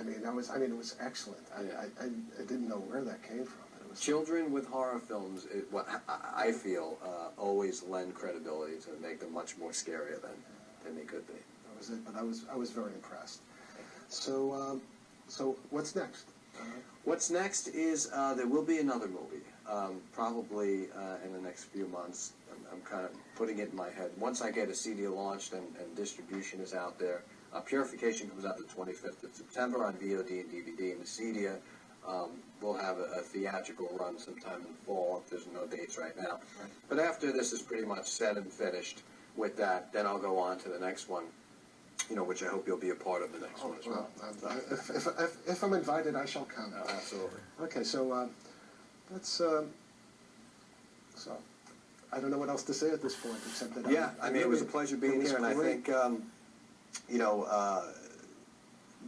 it was excellent. I didn't know where that came from. But it was Children with horror films, what I feel, always lend credibility to make them much more scarier than they could be. That was it. But I was very impressed. So what's next? What's next is there will be another movie, probably in the next few months. I'm kind of putting it in my head. Once I get a CD launched and distribution is out there, Purification comes out the 25th of September on VOD and DVD, and the CD will have a theatrical run sometime in the fall. There's no dates right now. But after this is pretty much set and finished with that, then I'll go on to the next one, which I hope you'll be a part of the next one as well. If I'm invited, I shall come. Absolutely. Okay, so let's. So I don't know what else to say at this point, except that. Yeah, it was a pleasure being here, and I think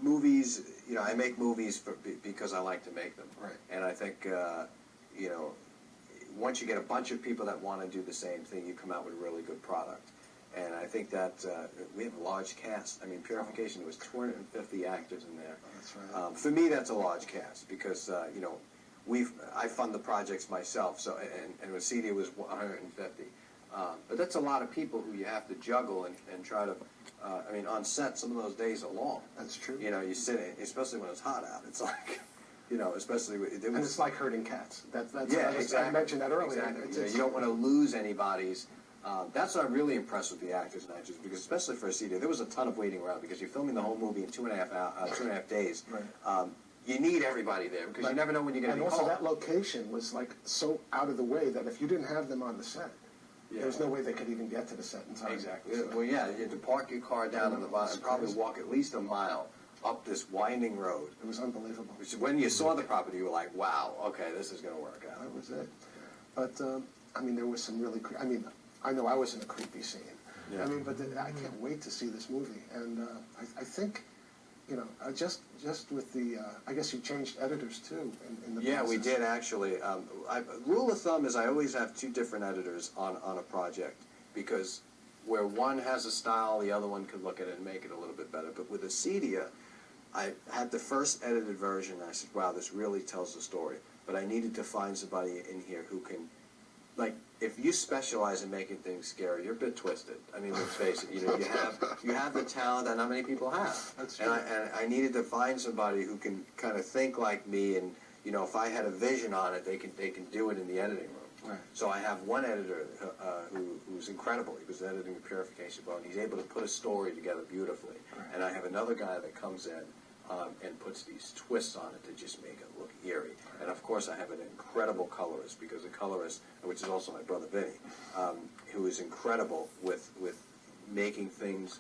movies. I make movies because I like to make them. Right. And I think once you get a bunch of people that want to do the same thing, you come out with a really good product. And I think that we have a large cast. Purification, there was 250 actors in there. That's right. For me, that's a large cast because, I fund the projects myself, so and with CD it was 150. But that's a lot of people who you have to juggle and try to, on set, some of those days are long. That's true. You sit in, especially when it's hot out, it's like, especially with... And it's like herding cats. That's exactly. I mentioned that earlier. Exactly. You don't want to lose anybody's... that's what I'm really impressed with the actors and actresses, because especially for a CD, there was a ton of waiting around because you're filming the whole movie in 2.5 days. Right. You need everybody there because you never know when you're going to be called. And also that location was like so out of the way that if you didn't have them on the set, there's no way they could even get to the set in time. Exactly. Well, you had to park your car down on the bottom and probably walk at least a mile up this winding road. It was unbelievable. Which, when you saw the property, you were like, wow, okay, this is going to work out. That was it. But, there was some really... I know I was in a creepy scene. Yeah. But I can't wait to see this movie. And I think, just with the... I guess you changed editors, too, in the process. We did, actually. Rule of thumb is I always have 2 different editors on a project, because where one has a style, the other one could look at it and make it a little bit better. But with Acedia, I had the first edited version, and I said, wow, this really tells the story. But I needed to find somebody in here who can... if you specialize in making things scary, you're a bit twisted. Let's face it. You have the talent that not many people have. That's true. And I needed to find somebody who can kind of think like me, and if I had a vision on it, they can do it in the editing room. Right. So I have one editor who's incredible. He was editing the Purification book, and he's able to put a story together beautifully. Right. And I have another guy that comes in and puts these twists on it to just make it look eerie. And of course I have an incredible colorist, because the colorist, which is also my brother Vinny, who is incredible with making things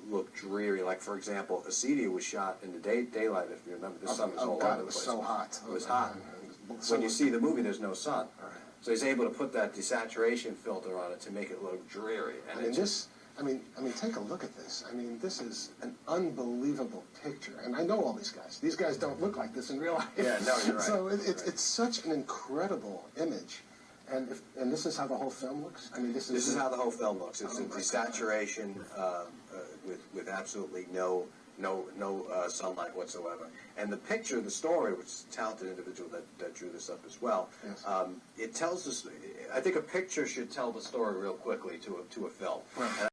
look dreary. Like, for example, Acedia was shot in the daylight, if you remember. The sun was all over the place. It was so hot. It was hot. When you see the movie, there's no sun. Right. So he's able to put that desaturation filter on it to make it look dreary. And take a look at this. This is an unbelievable picture. And I know all these guys. These guys don't look like this in real life. Yeah, no, you're right. So it's such an incredible image. And this is how the whole film looks? This is how the whole film looks. It's a desaturation with absolutely no sunlight whatsoever. And the picture, the story, which is a talented individual that drew this up as well, yes. It tells us. I think a picture should tell the story real quickly to a film. Right.